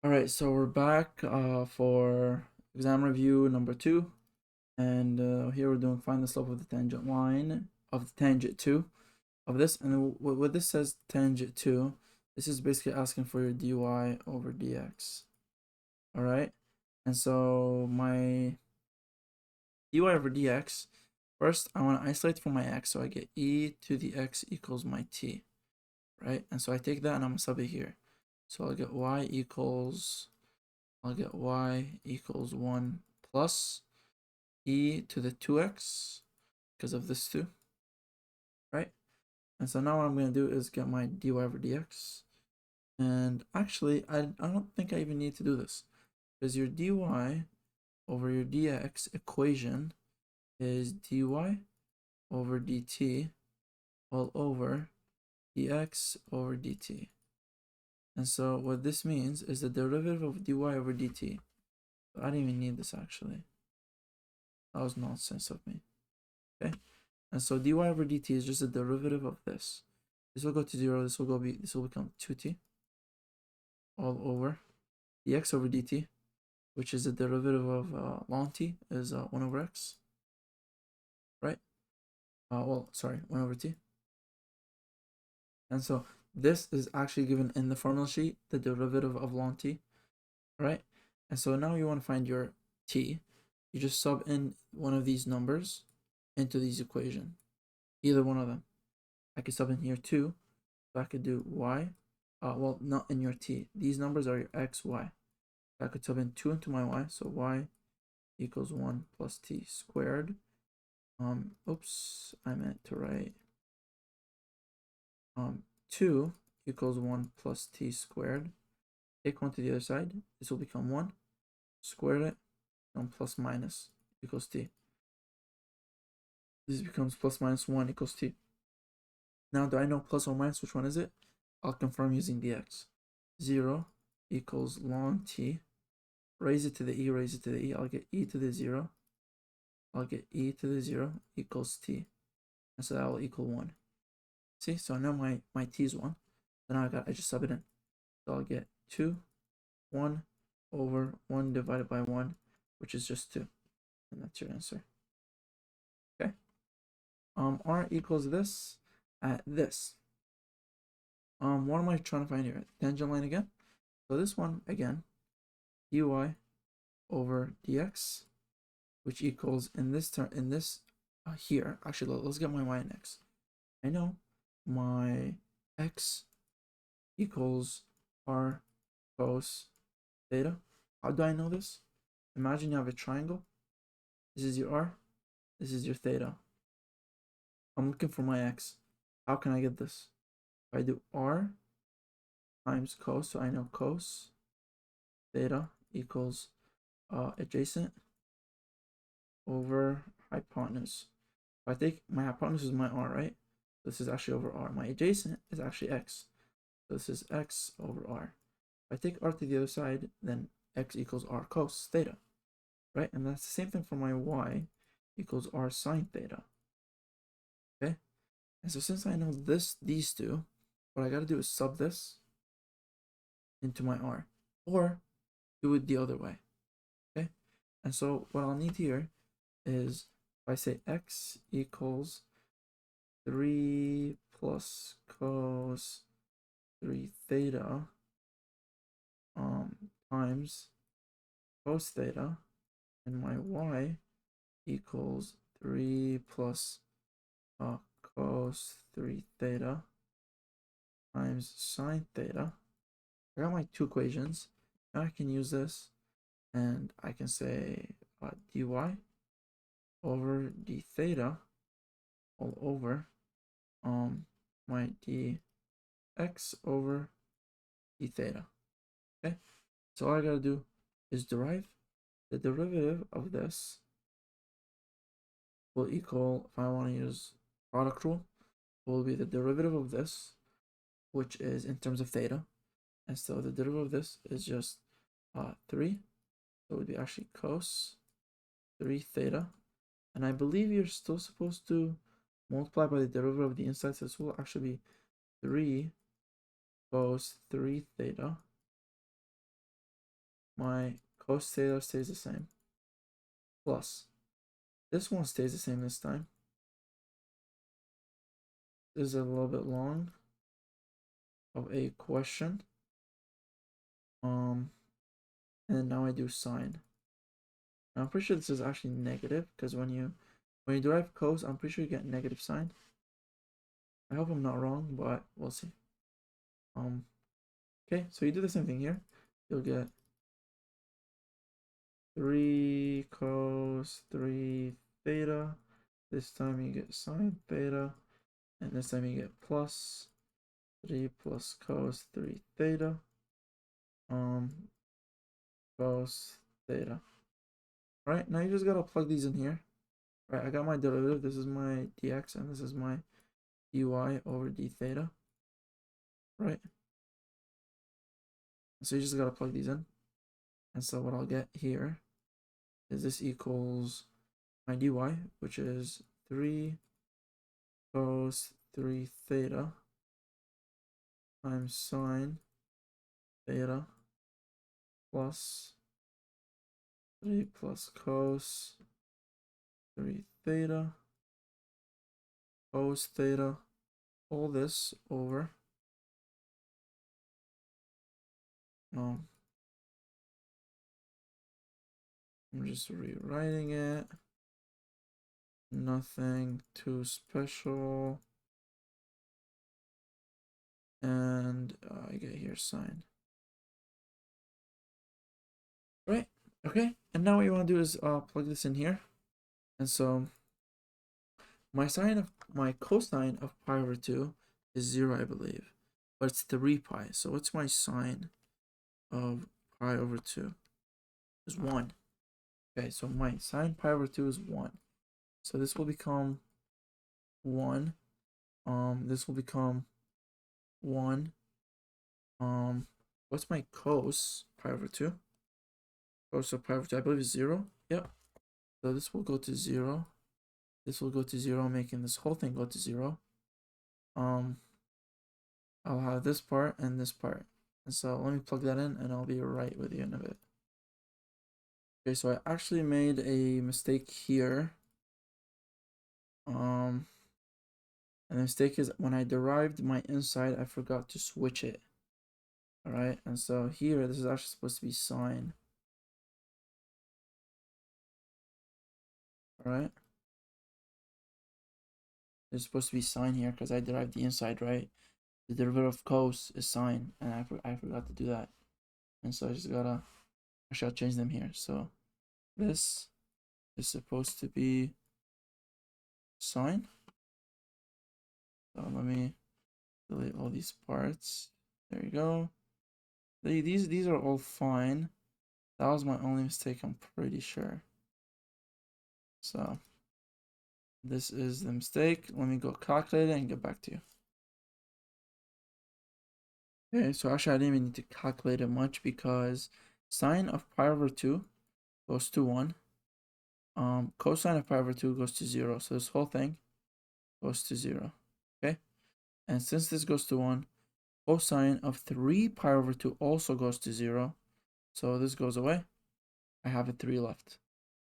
All right, so we're back for exam review number 2, and here we're doing find the slope of the tangent line of the tangent 2 of this, and then what this says tangent 2, this is basically asking for your dy over dx. All right, and so my dy over dx, first I want to isolate for my x, so I get e to the x equals my t, right? And so I take that and I'm gonna sub it here, so I'll get y equals 1 plus e to the 2x because of this 2, right? And so now what I'm going to do is get my dy over dx. And actually, I don't think I even need to do this, because your dy over your dx equation is dy over dt all over dx over dt. And so what this means is the derivative of dy over dt. I didn't even need this actually. That was nonsense of me. Okay. And so dy over dt is just a derivative of this. This will go to 0, this will become 2t all over dx over dt, which is the derivative of ln t is 1 over x, right? Well, sorry, 1 over t. And so this is actually given in the formula sheet, the derivative of ln t, right? And so now you want to find your t. You just sub in one of these numbers into these equation, either one of them. I could sub in here 2, so I could do y. Well, not in your t. These numbers are your x, y. I could sub in 2 into my y, so y equals 1 plus t squared. Oops, I meant to write 2 equals 1 plus t squared. Take 1 to the other side. This will become 1. Square it. 1 plus minus equals t. This becomes plus minus 1 equals t. Now, do I know plus or minus? Which one is it? I'll confirm using dx. 0 equals ln t. Raise it to the e, raise it to the e. I'll get e to the 0. I'll get e to the 0 equals t. And so that will equal 1. See, so I know my t is 1. So now I just sub it in. So I'll get 2, 1 over 1 divided by 1, which is just 2. And that's your answer. Okay. R equals this at this. What am I trying to find here? Tangent line again. So this one again, dy over dx, which equals in this term here. Actually, let's get my y and x. I know my x equals r cos theta. How do I know this? Imagine you have a triangle. This is your r. This is your theta. I'm looking for my x. How can I get this? If I do r times cos, so I know cos theta equals adjacent over hypotenuse. If I take my hypotenuse is my r, right? This is actually over r. My adjacent is actually x. So this is x over r. If I take r to the other side, then x equals r cos theta, right? And that's the same thing for my y equals r sine theta. Okay? And so since I know these two, what I gotta do is sub this into my r, or do it the other way. Okay? And so what I'll need here is if I say x equals 3 plus cos 3 theta times cos theta, and my y equals 3 plus cos 3 theta times sine theta. I got my two equations. Now I can use this, and I can say dy over d theta all over my dx over d theta. Okay, so all I gotta do is derive the derivative of this will equal, if I want to use product rule, will be the derivative of this, which is in terms of theta. And so the derivative of this is just 3. So it would be actually cos 3 theta. And I believe you're still supposed to multiply by the derivative of the inside. So this will actually be 3 cos 3 theta my cos theta stays the same. Plus, this one stays the same this time. This is a little bit long of a question. And now I do sine. Now I'm pretty sure this is actually negative because when you derive cos, I'm pretty sure you get negative sine. I hope I'm not wrong, but we'll see. Okay, so you do the same thing here. You'll get 3 cos 3 theta. This time you get sine theta, and this time you get plus 3 plus cos 3 theta. Cos theta. Right, now you just gotta plug these in here. Right, I got my derivative. This is my dx, and this is my dy over d theta. Right? So you just gotta plug these in. And so what I'll get here is this equals my dy, which is 3 cos 3 theta times sine theta plus 3 plus cos 3 theta cos theta, all this over I'm just rewriting it. Nothing too special. And I get here sine. Right. Okay. And now what you want to do is plug this in here. And so my cosine of pi over 2 is 0, I believe. But it's 3 pi. So what's my sine of pi over 2? Is 1. Okay, so my sine pi over 2 is 1. So this will become 1. This will become 1. What's my cos pi over 2? Cos of pi over 2, I believe is 0. Yep. So this will go to 0. This will go to 0, making this whole thing go to 0. I'll have this part and this part. And so let me plug that in and I'll be right with you in a bit. Okay, so I actually made a mistake here. And the mistake is when I derived my inside, I forgot to switch it. Alright, and so here, this is actually supposed to be sine. Alright. There's supposed to be sine here because I derived the inside, right? The derivative of cos is sine, and I forgot to do that. And so I just gotta, actually I'll change them here. So this is supposed to be sine. So let me delete all these parts. There you go. These are all fine. That was my only mistake, I'm pretty sure. So this is the mistake. Let me go calculate it and get back to you. Okay, so actually I didn't even need to calculate it much because sine of pi over 2 goes to 1. Cosine of pi over 2 goes to 0. So this whole thing goes to 0. Okay? And since this goes to 1, cosine of 3 pi over 2 also goes to 0. So this goes away. I have a 3 left.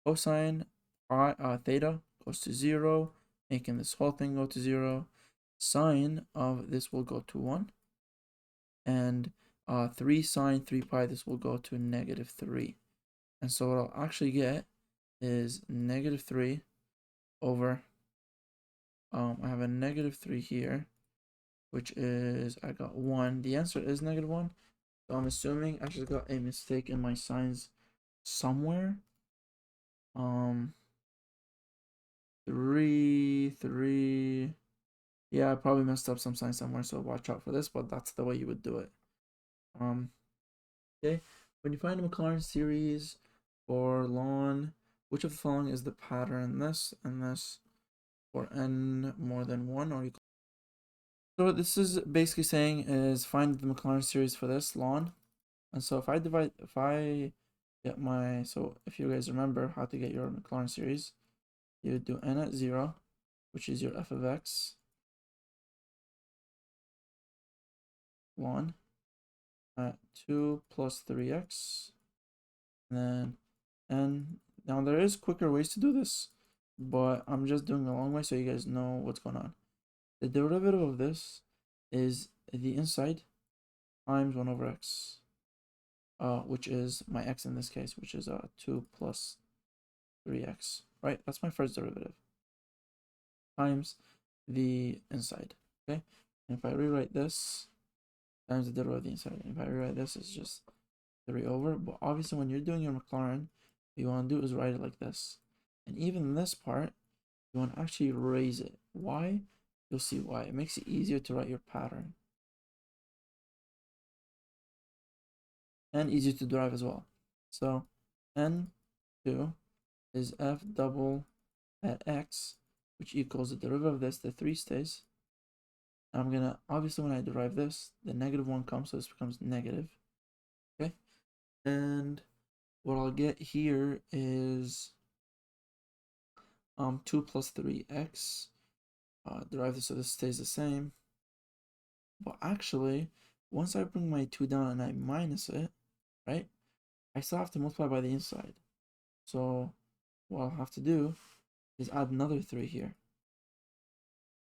Cosine theta goes to 0, making this whole thing go to 0. Sine of this will go to 1. And 3 sine 3 pi, this will go to negative 3. And so what I'll actually get is negative 3 over, I have a negative 3 here, which is, I got 1. The answer is negative 1. So I'm assuming I just got a mistake in my signs somewhere. 3. Yeah, I probably messed up some sign somewhere, so watch out for this, but that's the way you would do it. Okay, when you find a Maclaurin series for ln, which of the following is the pattern? This and this for n more than 1 or equal. So what this is basically saying is find the Maclaurin series for this ln. And so if I get my, so if you guys remember how to get your Maclaurin series, you would do n at 0, which is your f of x, ln at 2 plus 3x and then n. Now there is quicker ways to do this, but I'm just doing the long way so you guys know what's going on. The derivative of this is the inside times 1 over x, which is my x in this case, which is 2 plus 3x, right? That's my first derivative, times the inside, okay? And if I rewrite this, times the derivative of the inside, and if I rewrite this, it's just 3 over, but obviously when you're doing your Maclaurin, what you want to do is write it like this. And even this part, you want to actually raise it. Why? You'll see why. It makes it easier to write your pattern. And easier to derive as well. So n2 is f double at x, which equals the derivative of this, the 3 stays. I'm gonna, obviously when I derive this, the negative 1 comes, so this becomes negative. Okay? And what I'll get here is 2 plus 3x. Derive this so this stays the same. But actually, once I bring my 2 down and I minus it, right, I still have to multiply by the inside. So what I'll have to do is add another 3 here.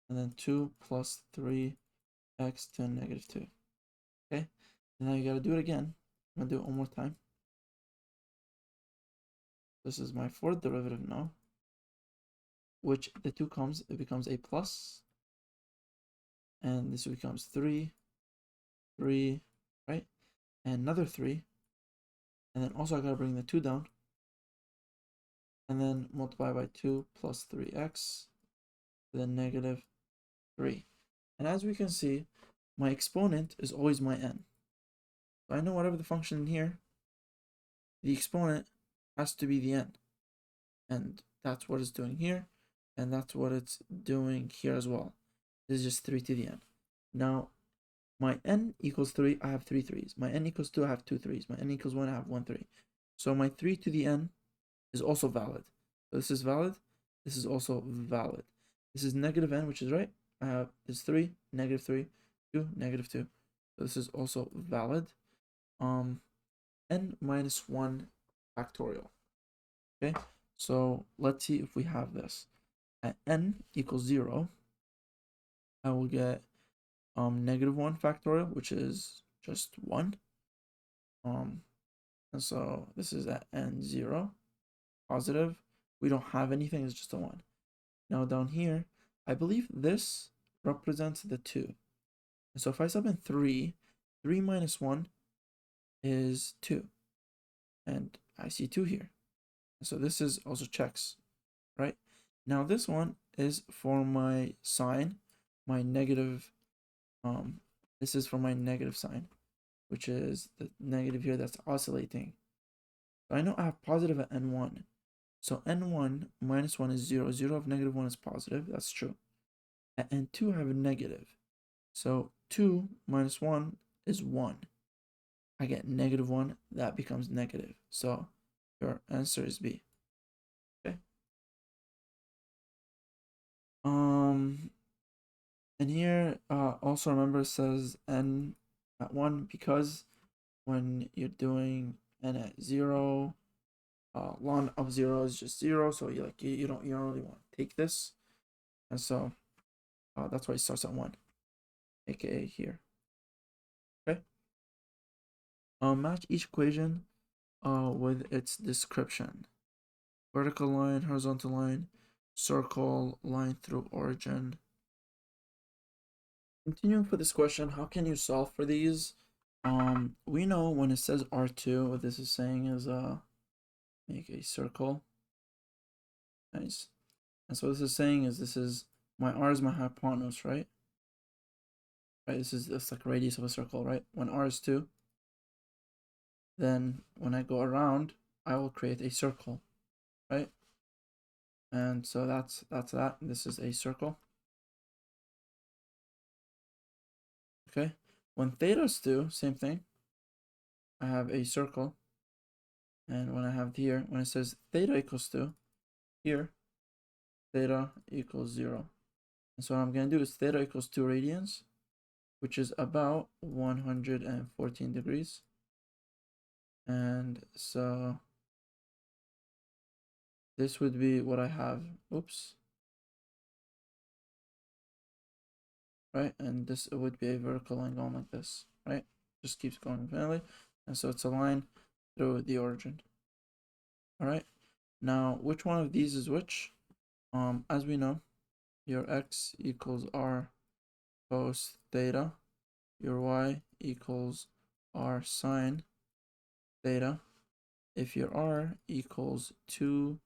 And then 2 plus 3x to negative 2. Okay? And now you gotta do it again. I'm gonna do it one more time. This is my fourth derivative now. Which the 2 comes, it becomes a plus. And this becomes 3, right? And another 3. And then also I gotta bring the 2 down. And then multiply by 2 plus 3x to the negative 3. And as we can see, my exponent is always my n. So I know whatever the function in here, the exponent has to be the n. And that's what it's doing here. And that's what it's doing here as well. This is just 3 to the n. Now, my n equals 3, I have 3 3's. My n equals 2, I have 2 3's. My n equals 1, I have 1 3. So my 3 to the n is also valid. So this is valid. This is also valid. This is negative n, which is right. I have is 3, negative 3, 2, negative 2. So this is also valid. N minus 1 factorial. Okay, so let's see if we have this. At n equals 0, I will get negative 1 factorial, which is just 1. And so this is at n 0, positive. We don't have anything, it's just a 1. Now down here, I believe this represents the 2. And so if I sub in 3, 3 minus 1 is 2. And I see 2 here. And so this is also checks, right? Now this one is for my sign, my negative, this is for my negative sign, which is the negative here that's oscillating. So I know I have positive at n1. So n1 minus 1 is 0. 0 of negative 1 is positive. That's true. At n2 I have a negative. So 2 minus 1 is 1. I get negative 1. That becomes negative. So your answer is B. Okay. And here also remember it says n at 1 because when you're doing n at 0, ln of 0 is just 0, so you don't really want to take this, and so that's why it starts at 1, aka here. Okay. Match each equation with its description: vertical line, horizontal line, circle, line through origin. Continuing for this question, how can you solve for these? We know when it says R2, what this is saying is make a circle. Nice. And so what this is saying is this is my R is my hypotenuse, right? Right, this is like radius of a circle, right? When R is 2, then when I go around, I will create a circle, right? And so that's that. This is a circle. Okay. When theta is 2, same thing. I have a circle. And when I have here, when it says theta equals 2, here, theta equals 0. And so what I'm going to do is theta equals 2 radians, which is about 114 degrees. And so this would be what I have. Oops. Right, and this would be a vertical line going like this, right? Just keeps going infinitely, and so it's a line through the origin. All right, now which one of these is which? As we know, your x equals r cos theta, your y equals r sine theta. If your r equals 2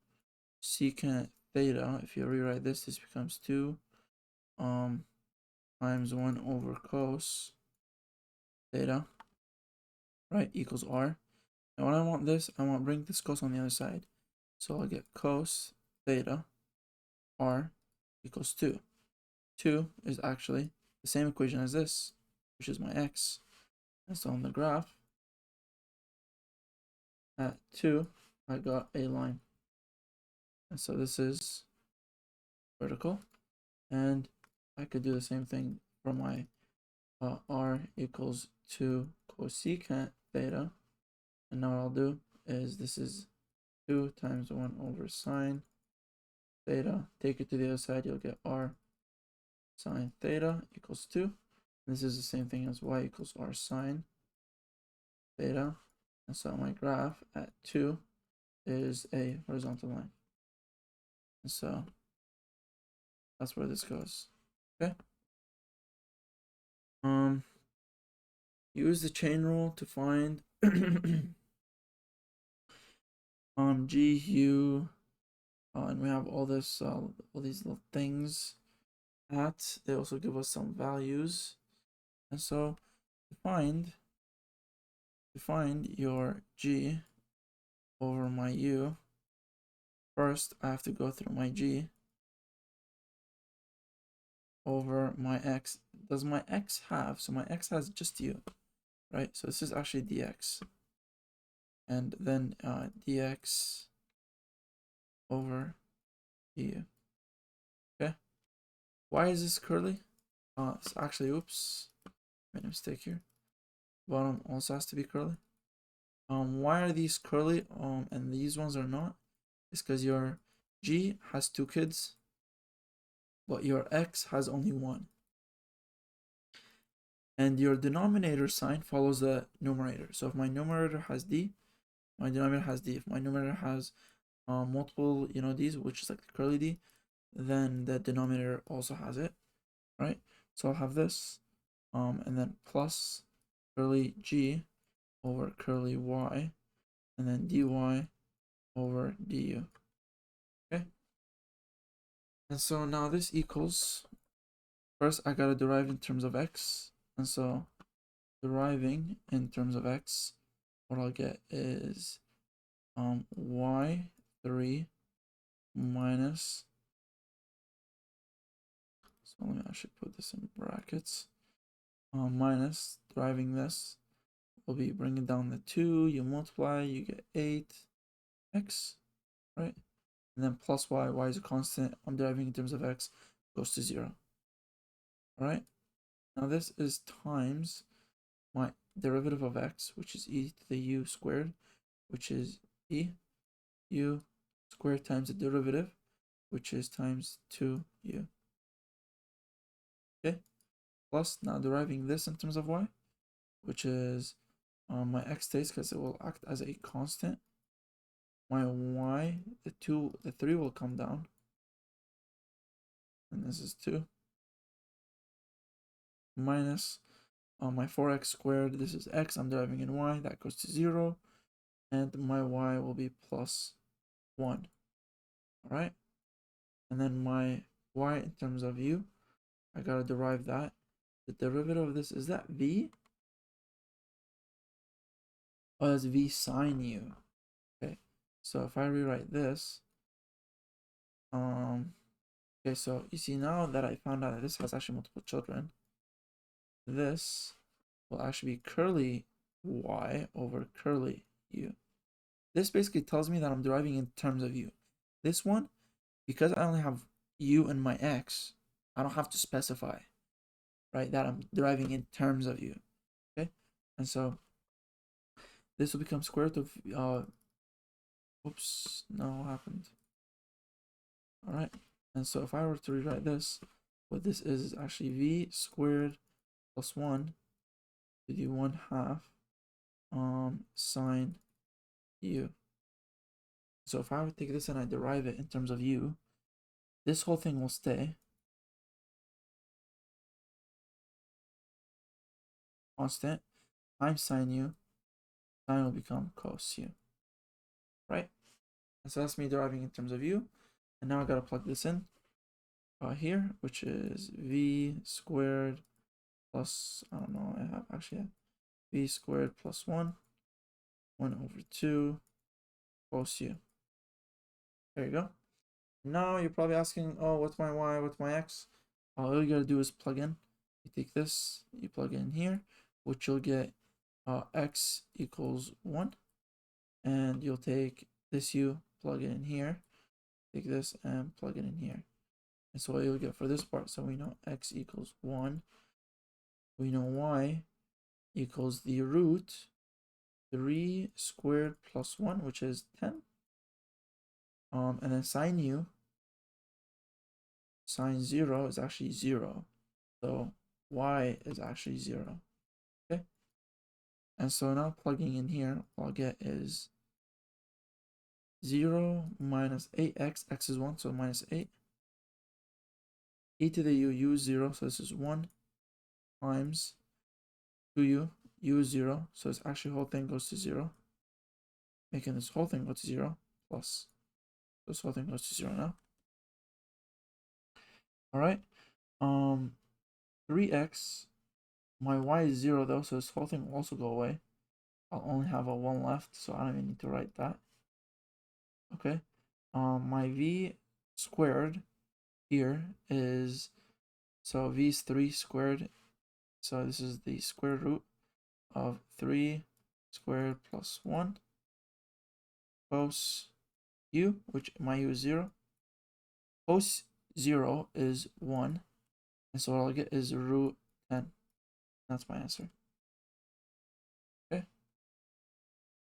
secant theta, if you rewrite this, this becomes 2 times 1 over cos theta, right, equals r. And when I want this, I want to bring this cos on the other side. So I'll get cos theta r equals 2. 2 is actually the same equation as this, which is my x. And so on the graph, at 2, I got a line. And so this is vertical. And I could do the same thing for my r equals 2 cosecant theta. And now what I'll do is this is 2 times 1 over sine theta. Take it to the other side, you'll get r sine theta equals 2. This is the same thing as y equals r sine theta. And so my graph at 2 is a horizontal line. And so that's where this goes. Okay. Use the chain rule to find G, U, and we have all this, all these little things. At they also give us some values, and so to find your G over my U, first I have to go through my G over my X. Does my X have, so my X has just U, right? So this is actually dx, and then dx over du. Okay, why is this curly? It's actually, oops, made a mistake here. Bottom also has to be curly. Why are these curly and these ones are not? It's because your G has 2 kids, but your X has only 1. And your denominator sign follows the numerator. So if my numerator has D, my denominator has D. If my numerator has multiple, D's, which is like the curly D, then the denominator also has it, right? So I'll have this, and then plus curly G over curly Y, and then dy over du. Okay. And so now this equals, first I gotta derive in terms of x, and so deriving in terms of x, what I'll get is y3 minus, so let me actually put this in brackets, minus deriving this will be bringing down the 2, you multiply, you get 8x, right? And then plus y is a constant, I'm deriving in terms of x, goes to 0. All right, now this is times my derivative of x, which is e to the u squared, which is e u squared times the derivative, which is times 2u. Okay, plus now deriving this in terms of y, which is my x stays because it will act as a constant. My y, the 3 will come down, and this is 2 minus my 4x squared, this is x, I'm deriving in y, that goes to 0, and my y will be plus 1. All right, and then my y in terms of u, I gotta derive that. The derivative of this, is that v? Oh, that's v sine u. Okay, so if I rewrite this, okay, so you see now that I found out that this has actually multiple children, this will actually be curly y over curly u. This basically tells me that I'm deriving in terms of u. This one, because I only have u and my x, I don't have to specify, right, that I'm deriving in terms of u. Okay, and so this will become square root of oops, no, what happened? All right. And so if I were to rewrite this, what this is actually v squared plus 1 to the 1/2 sine u. So if I would take this and I derive it in terms of u, this whole thing will stay constant times sine u. Sine will become cos u, right? And so that's me deriving in terms of u. And now I gotta plug this in here, which is v squared plus, I don't know, I have actually v squared plus 1 over 2 cos u. There you go. Now you're probably asking, oh, what's my y, what's my x? All you gotta do is plug in. You take this, you plug it in here, which you'll get x equals 1. And you'll take this u, plug it in here, take this and plug it in here. And so what you'll get for this part, so we know x equals 1. We know y equals the root 3 squared plus 1, which is 10. And then sine u, sine 0 is actually 0. So y is actually 0. Okay? And so now plugging in here, what I'll get is 0 minus 8x, x is 1, so minus 8. E to the u is 0, so this is 1 times 2u, u is 0, so this actually whole thing goes to 0, making this whole thing go to 0, plus this whole thing goes to 0 now. Alright, 3x, my y is 0 though, so this whole thing will also go away. I'll only have a 1 left, so I don't even need to write that. Okay, my v squared here is, so v is 3 squared, so this is the square root of 3 squared plus 1 cos u, which my u is 0. Cos 0 is 1, and so what I'll get is root 10. That's my answer. Okay.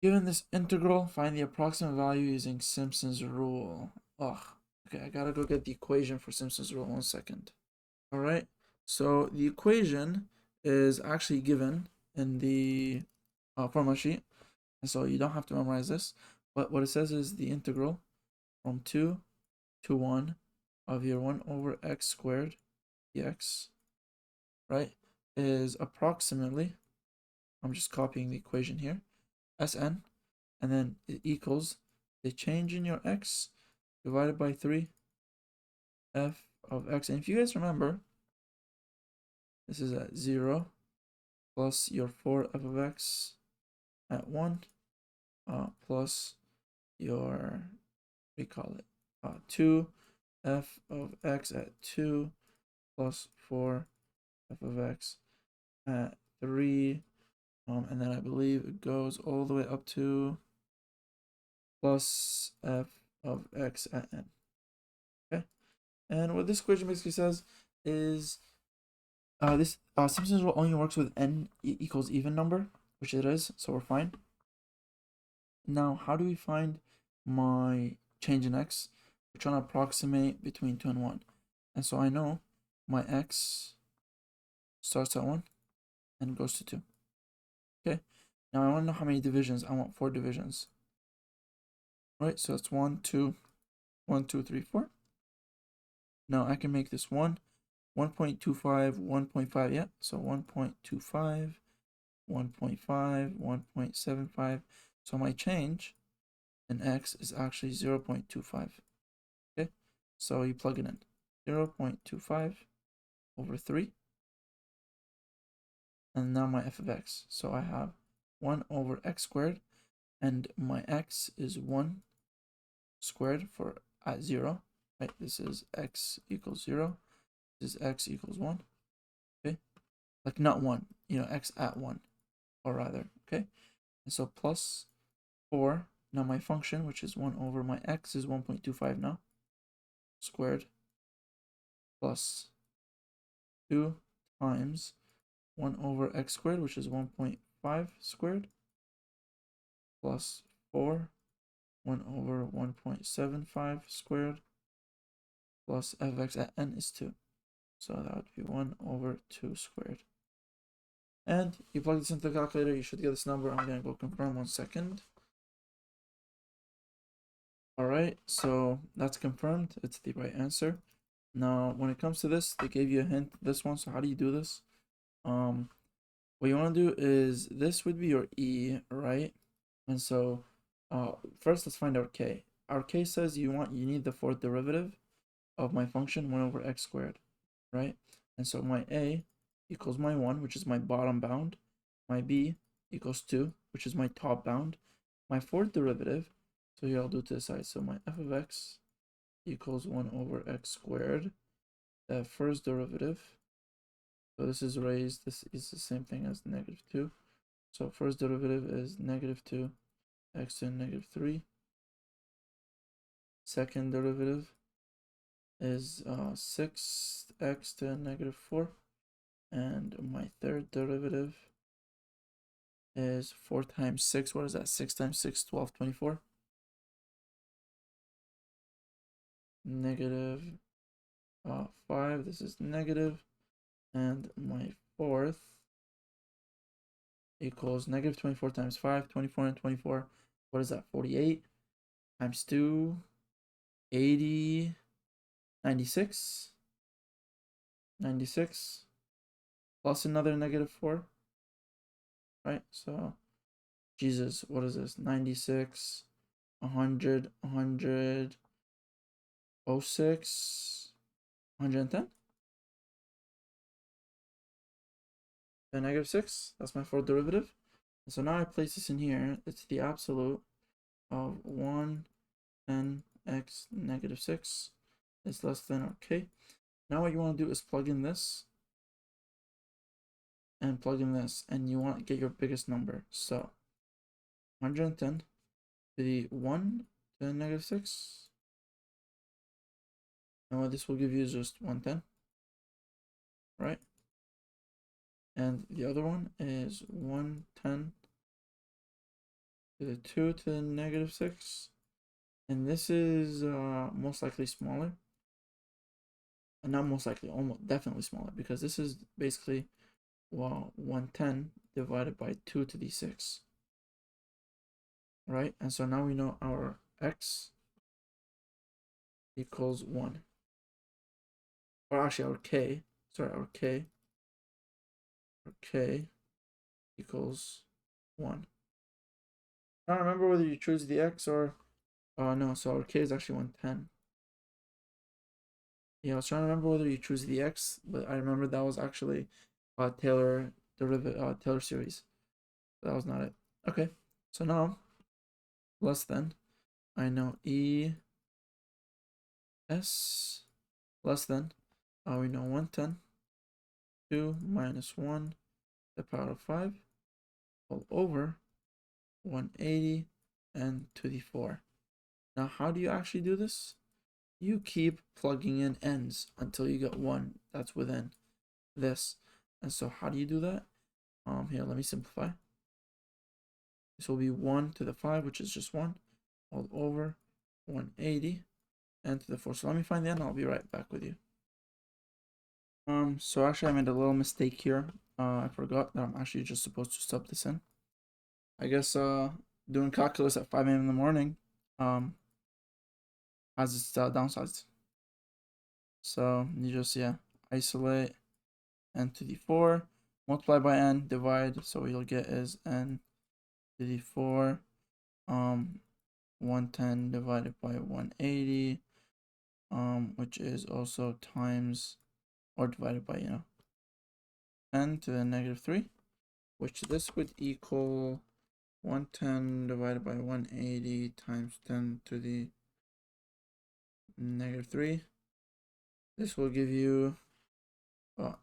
Given this integral, find the approximate value using Simpson's rule. Ugh. Okay, I gotta go get the equation for Simpson's rule. 1 second. All right. So the equation is actually given in the formula sheet, and so you don't have to memorize this. But what it says is the integral from 2 to 1 of your 1 over x squared dx, right, is approximately, I'm just copying the equation here, Sn, and then it equals the change in your x divided by 3 f of x. And if you guys remember, this is at 0 plus your 4 f of x at 1 plus your, what do you call it, 2 f of x at 2 plus 4 f of x at 3, and then I believe it goes all the way up to plus f of x at n. Okay, and what this equation basically says is this Simpson's rule only works with n equals even number, which it is, so we're fine. Now, how do we find my change in x? We're trying to approximate between 2 and 1. And so I know my x starts at 1 and goes to 2. Okay, now I want to know how many divisions. I want 4 divisions. Right, so it's 1, 2, 1, 2, 3, 4. Now I can make this 1, 1.25, 1.5, yeah, so 1.25, 1.5, 1.75. So my change in x is actually 0.25. Okay, so you plug it in, 0.25 over 3. And now my f of x. So I have 1 over x squared, and my x is 1 squared for at 0. Right, this is x equals 0. This is x equals 1. Okay, like not 1, you know, x at 1, or rather. Okay, and so plus 4. Now my function, which is 1 over my x, is 1.25 now, squared, plus 2 times 1 over x squared, which is 1.5 squared, plus 4, 1 over 1.75 squared, plus f of x at n is 2. So that would be 1 over 2 squared. And you plug this into the calculator, you should get this number. I'm going to go confirm 1 second. Alright, so that's confirmed. It's the right answer. Now, when it comes to this, they gave you a hint, this one. So how do you do this? What you want to do is, this would be your e, right? And so first let's find our k. Our k says you need the fourth derivative of my function 1 over x squared, right? And so my a equals my 1, which is my bottom bound. My b equals 2, which is my top bound. My fourth derivative, so here I'll do it to the side. So my f of x equals 1 over x squared. The first derivative, so this is raised, this is the same thing as negative 2. So first derivative is negative 2 x to negative 3. Second derivative is 6x to negative 4. And my third derivative is 4 times 6. What is that? 6 times 6, 12, 24. Negative 5. This is negative. And my fourth equals negative 24 times 5, 24 and 24. What is that? 48 times 2, 80, 96. 96 plus another negative 4. Right? So, Jesus, what is this? 96, 100, 100, 06, 110? The negative 6, that's my fourth derivative. And so now I place this in here. It's the absolute of 1 and x negative 6 is less than or k. Now what you want to do is plug in this and plug in this, and you want to get your biggest number. So 110 to the 1 to the negative 6. And what this will give you is just 110, right? And the other one is 110 to the 2 to the negative 6. And this is most likely smaller. And not most likely, almost definitely smaller, because this is basically, well, 110 divided by 2 to the 6. Right? And so now we know our x equals 1. Or actually our k, sorry, our k equals 1. I don't remember whether you choose the x or no, so our k is actually 110. Yeah, I was trying to remember whether you choose the x, but I remember that was actually Taylor derivative Taylor series. That was not it. Okay, so now less than, I know e s less than, we know 110, 2 minus 1 to the power of 5 all over 180 and to the 4. Now how do you actually do this? You keep plugging in n's until you get one that's within this. And so how do you do that? Here, let me simplify. This will be 1 to the 5, which is just 1, all over 180 and to the 4. So let me find the n. I'll be right back with you. So actually I made a little mistake here. I forgot that I'm actually just supposed to sub this in. I guess doing calculus at 5 a.m. in the morning has its downsides. So you just, isolate n to the 4, multiply by n, divide, so what you'll get is n to the 4, 110 divided by 180, which is also times, or divided by, 10 to the negative 3, which this would equal 110 divided by 180 times 10 to the negative 3. This will give you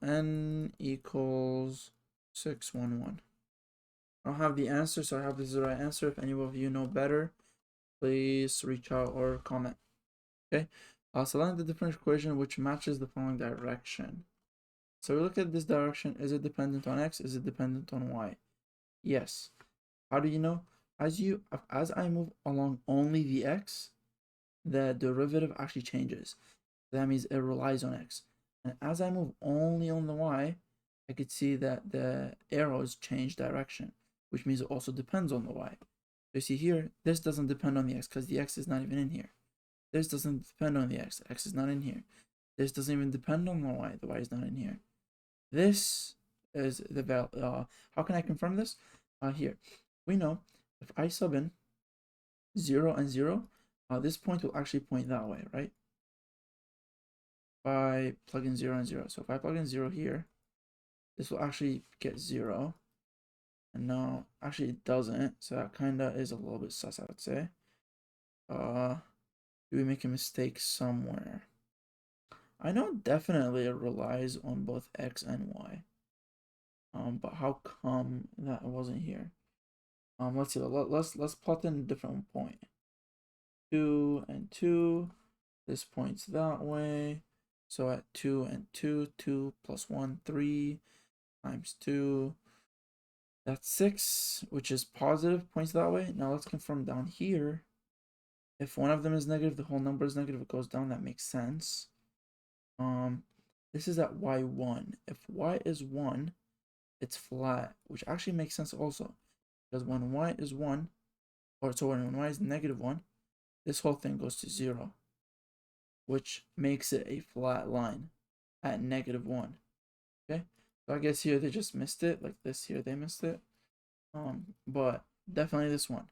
n equals 611. I don't have the answer, so I hope this is the right answer. If any of you know better, please reach out or comment. Okay, so then the differential equation which matches the following direction. So we look at this direction. Is it dependent on x? Is it dependent on y? Yes. How do you know? As I move along only the x, the derivative actually changes. That means it relies on x. And as I move only on the y, I could see that the arrows change direction, which means it also depends on the y. So you see here, this doesn't depend on the x because the x is not even in here. This doesn't depend on the x is not in here. This doesn't even depend on the y is not in here. This is the value. How can I confirm this? Here, we know if I sub in 0 and 0, this point will actually point that way, right? If I plug in 0 and 0. So if I plug in 0 here, this will actually get 0. And no, actually it doesn't. So that kind of is a little bit sus, I would say. Do we make a mistake somewhere? I know definitely it relies on both x and y. But how come that wasn't here? Let's see. Let's plot in a different point. 2 and 2. This points that way. So at 2 and 2, 2 plus 1, 3 times 2. That's 6, which is positive, points that way. Now let's confirm down here. If one of them is negative, the whole number is negative, it goes down. That makes sense. This is at y1. If y is 1, it's flat, which actually makes sense also. Because when y is 1, or so when y is negative 1, this whole thing goes to 0, which makes it a flat line at negative 1. Okay, so I guess here they just missed it, like this here they missed it. But definitely this one,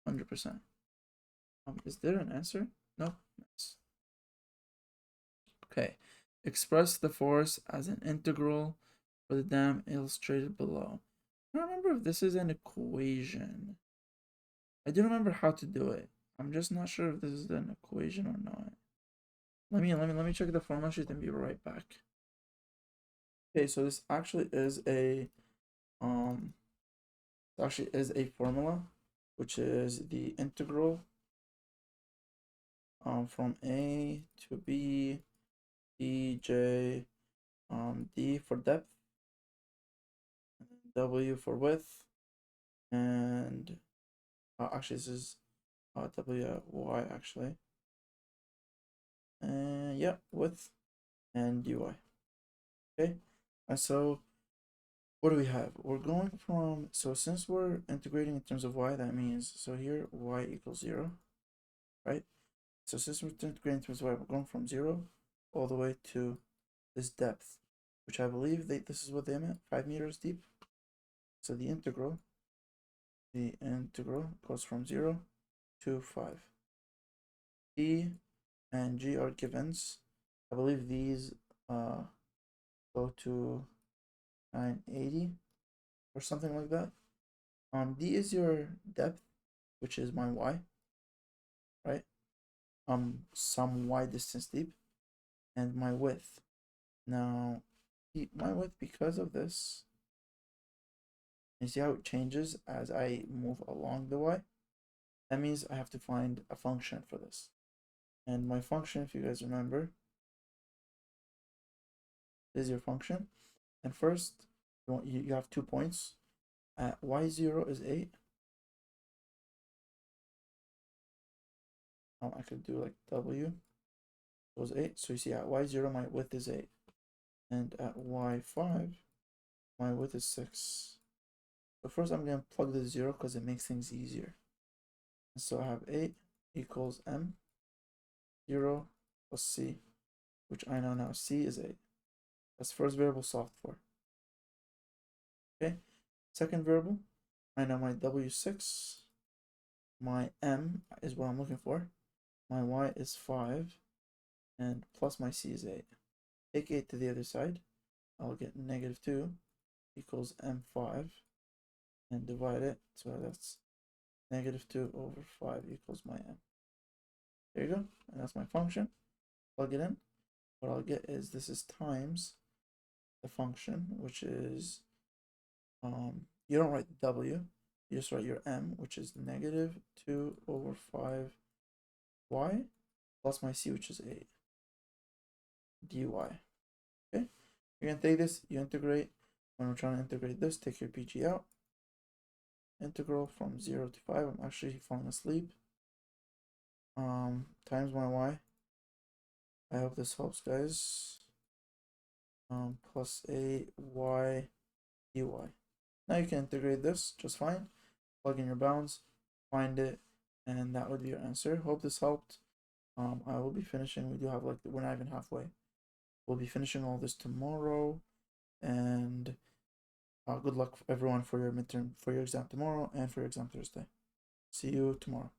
100%. Is there an answer? No. Nice. Okay, express the force as an integral for the dam illustrated below. I don't remember if this is an equation. I do remember how to do it. I'm just not sure if this is an equation or not. Let me check the formula sheet and be right back. Okay, so this actually is a formula, which is the integral from a to b, dj, d for depth, w for width, and actually this is wy actually, and yeah, width and dy. Okay, and so what do we have? We're going from, so since we're integrating in terms of y, that means, so here y equals 0, right? So since we're integrating in terms of y, we're going from 0 all the way to this depth, which I believe this is what they meant, 5 meters deep. So the integral goes from 0 to 5. E and G are givens. I believe these go to 980 or something like that. D is your depth, which is my y, right? Some y distance deep, and my width. Now, my width, because of this, you see how it changes as I move along the y? That means I have to find a function for this. And my function, if you guys remember, is your function. And first, you have 2 points. At y0 is 8. I could do like w was 8. So you see at y0 my width is 8. And at y5 my width is 6. So first I'm going to plug the 0 because it makes things easier. And so I have 8 equals m 0 plus c, which I know now c is 8. That's first variable solved for. Okay, second variable, I know my w6, my m is what I'm looking for, my y is 5, and plus my c is 8. Take 8 to the other side, I'll get negative 2 equals m5, and divide it, so that's negative 2 over 5 equals my m. There you go, and that's my function. Plug it in. What I'll get is this is times the function, which is, you don't write w, you just write your m, which is negative 2 over 5 y plus my c, which is 8 dy. Okay, you're going to take this, you integrate. When we're trying to integrate this, take your pg out. Integral from 0 to 5, I'm actually falling asleep. Times my y, I hope this helps, guys. Plus a y dy. Now you can integrate this just fine. Plug in your bounds, find it, and that would be your answer. Hope this helped. I will be finishing. We do have like we're not even halfway. We'll be finishing all this tomorrow, and good luck everyone for your midterm, for your exam tomorrow, and for your exam Thursday. See you tomorrow.